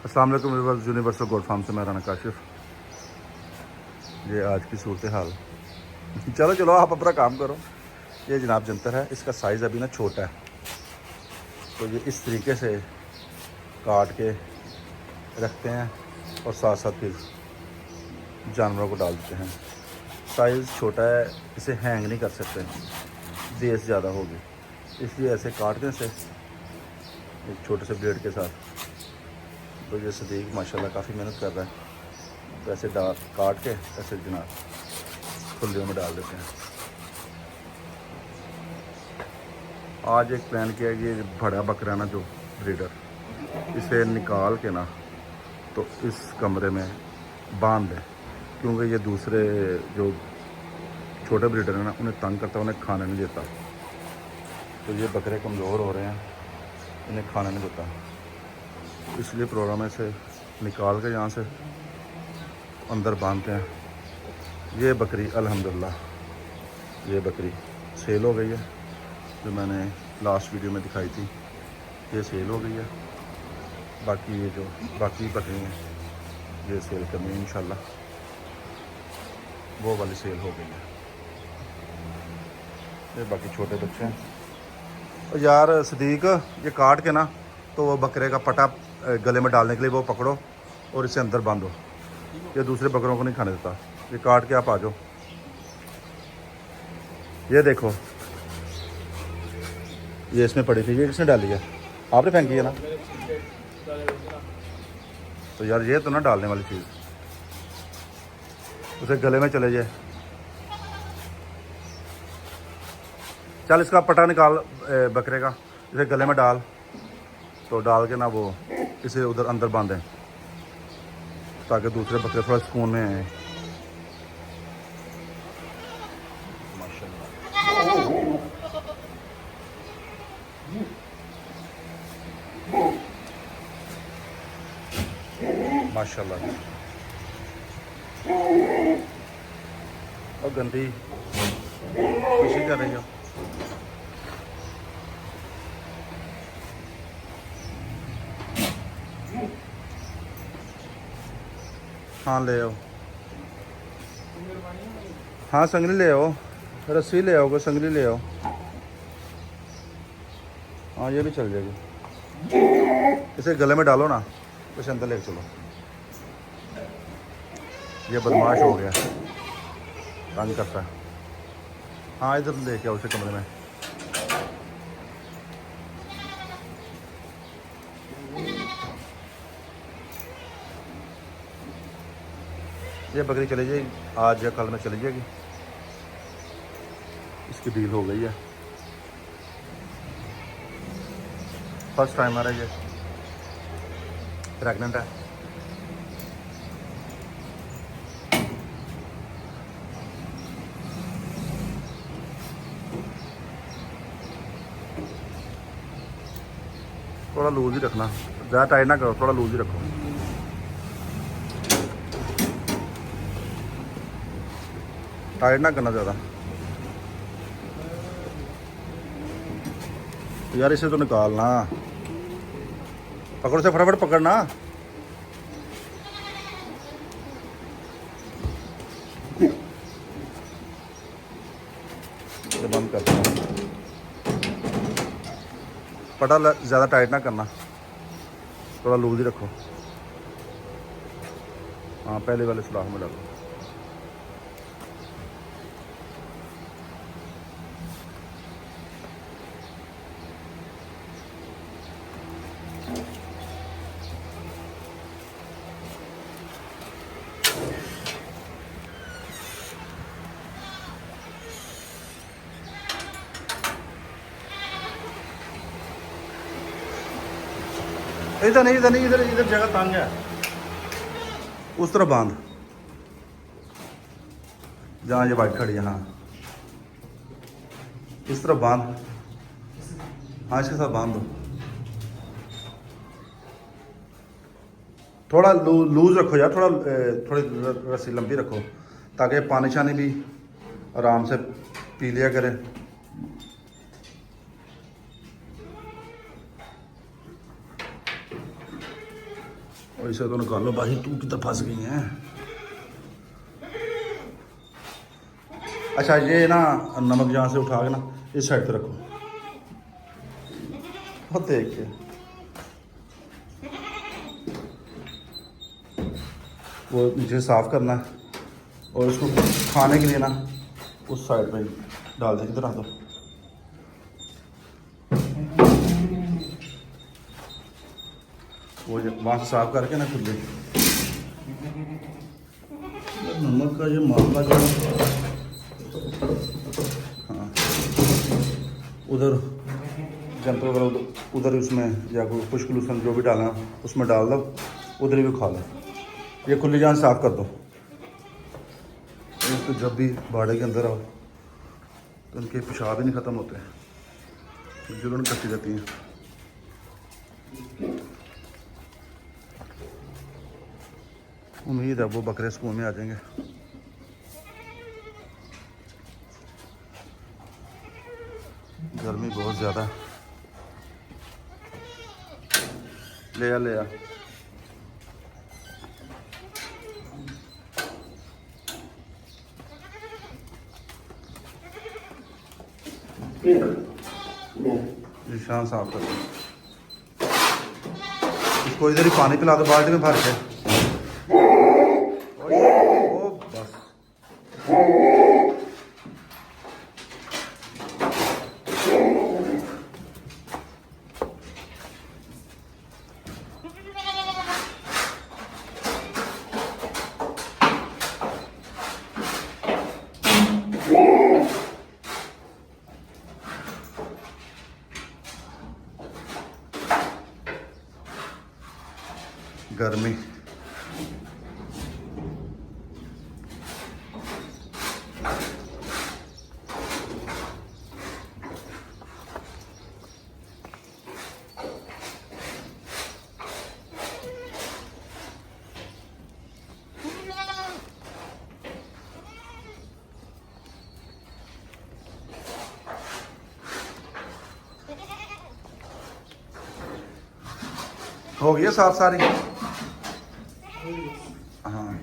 अस्सलाम वालेकुम viewers, universal goat farm से मैं राना काशिफ। ये आज की सूरत हाल। चलो चलो आप अपना काम करो। ये जनाब जंतर है, इसका साइज़ अभी ना छोटा है, तो ये इस तरीके से काट के रखते हैं और साथ साथ फिर जानवरों को डाल देते हैं। साइज़ छोटा है, इसे हैंग नहीं कर सकते, बेस ज़्यादा होगी, इसलिए ऐसे काटने से एक छोटे से ब्लेड के साथ। तो ये सदीक माशाल्लाह काफ़ी मेहनत कर रहा है, तो ऐसे काट के ऐसे जनाब खुलियों में डाल देते हैं। आज एक प्लान किया कि ये बड़ा बकरा ना जो ब्रीडर, इसे निकाल के ना तो इस कमरे में बांध दें, क्योंकि ये दूसरे जो छोटे ब्रीडर हैं ना उन्हें तंग करता है, उन्हें खाने नहीं देता। तो ये बकरे कमज़ोर हो रहे हैं, इन्हें खाने नहीं देता, इसलिए प्रोग्राम है इसे निकाल के यहाँ से अंदर बांधते हैं। ये बकरी अल्हम्दुलिल्लाह, ये बकरी सेल हो गई है, जो मैंने लास्ट वीडियो में दिखाई थी, ये सेल हो गई है। बाकी ये जो बाकी बकरी हैं ये सेल करनी है इंशाल्लाह, वो वाली सेल हो गई है। ये बाकी छोटे बच्चे हैं। और यार सदीक, ये काट के ना तो वो बकरे का पटा गले में डालने के लिए वो पकड़ो और इसे अंदर बांधो, ये दूसरे बकरों को नहीं खाने देता। ये काट के आप आ जाओ। ये देखो, ये इसमें पड़ी थी, ये किसने डाली है? आपने फेंकी है ना? तो यार ये तो ना डालने वाली चीज़, उसे गले में चले जाए। चल इसका पटा निकाल बकरे का, इसे गले में डाल, तो डाल के ना वो इसे उधर अंदर बांधें, ताकि दूसरे बकरे थोड़ा सुकून में आए। माशाल्लाह। और गंदी खुशी कर रही हो। हाँ ले आओ, हाँ संगली ले आओ, रस्सी ले आओगे, संगली ले आओ। हाँ ये भी चल जाएगी। इसे गले में डालो ना, इसे अंदर लेके चलो। ये बदमाश हो गया, तंग करता है। हाँ इधर लेके आओ उसे कमरे में। ये बकरी चली जाएगी, आज या कल में चली जाएगी, इसकी डील हो गई है। फर्स्ट टाइम आ रहा है, ये प्रेगनेंट है। थोड़ा लूज ही रखना, ज़्यादा टाइट ना करो, थोड़ा लूज ही रखो। टाइट ना करना ज़्यादा। यार इसे तो निकालना, पकड़ो से फटाफट पकड़ना। ये बंद करते हैं, पटा ज़्यादा टाइट ना करना, थोड़ा लूज ही रखो। हाँ पहले वाले सुराख में डालो। इधर नहीं, इधर नहीं, इधर इधर जगह तंग है, उस तरफ बांध जहाँ ये बाइक खड़ी है। हाँ इस तरफ बांध, हाँ इसके साथ बांध दो। थोड़ा लूज रखो यार, थोड़ा थोड़ी रस्सी लंबी रखो, ताकि पानी शानी भी आराम से पी लिया करें। और इसे तो निकालो भाई, तू किधर फंस गई है। अच्छा ये ना नमक यहाँ से उठा के ना इस साइड पे रखो, बहुत देख के वो नीचे साफ़ करना है और इसको खाने के लिए ना उस साइड पे डाल दे, इधर आ दो। वो वहाँ से साफ करके ना खुले नमक का ये मामला जो हाँ उधर जंतर वगैरह उधर उसमें या कोई खुश्क लूसन जो भी डालना उसमें डाल दो, उधर भी खा लो। ये खुली जान साफ़ कर दो। तो जब भी बाड़े के अंदर आओ तो उनके पेशाब ही नहीं ख़त्म होते हैं, जुलन करती रहती हैं। उम्मीद है वो बकरे स्कूल में आ जाएंगे। गर्मी बहुत ज़्यादा है। ले आ ले आ। निशान साफ कर दो। इसको इधर ही पानी पिला दो बाल्टी में भर के। ओ बस गर्मी हो गई है साफ सारी। हाँ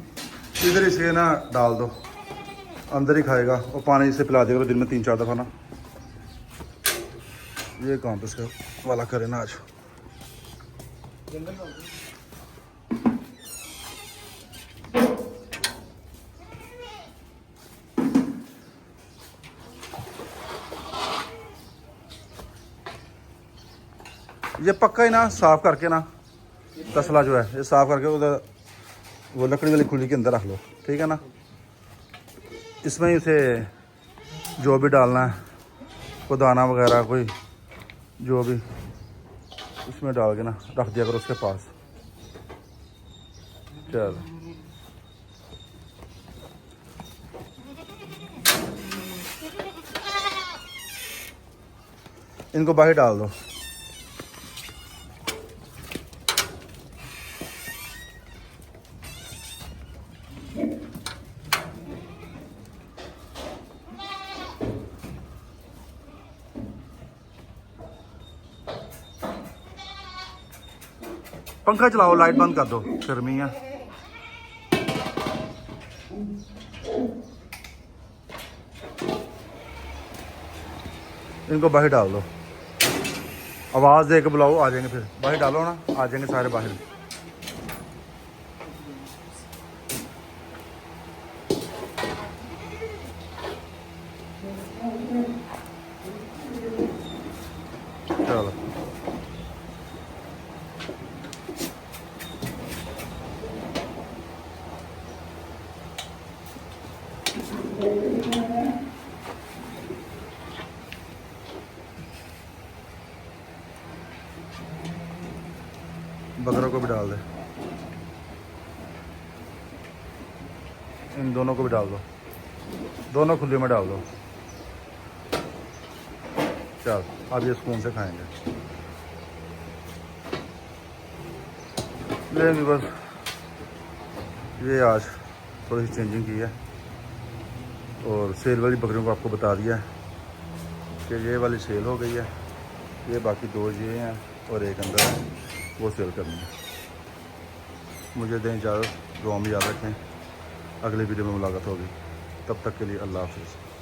इधर इसे ना डाल दो, अंदर ही खाएगा और पानी से पिला देगा दिन में 3-4 दफ़ा ना। ये काम तो इसका वाला करे ना आज। ये पक्का ही ना साफ करके ना तसला जो है ये साफ करके उधर वो लकड़ी वाली खुली के अंदर रख लो, ठीक है ना। इसमें ही उसे जो भी डालना है, कोई दाना वगैरह कोई जो भी उसमें डाल के ना रख दिया करो उसके पास। चल इनको बाहर डाल दो। पंखा चलाओ, लाइट बंद कर दो, गर्मी है। इनको बाहर डाल दो, आवाज़ दे के बुलाओ, आ जाएंगे। फिर बाहर डालो ना, आ जाएंगे सारे बाहर। चलो बकरों को भी डाल दे, इन दोनों को भी डाल दो, दोनों खुले में डाल दो। चल अब ये सुकून से खाएंगे। लेंगे बस ये आज थोड़ी सी चेंजिंग की है और सेल वाली बकरियों को आपको बता दिया है कि ये वाली सेल हो गई है। ये बाकी 2 ये हैं और एक अंदर है, वो सेल करनी है। मुझे दें इजाज़त, दुआ में याद रखें। अगले वीडियो में मुलाकात होगी, तब तक के लिए अल्लाह हाफ़िज़।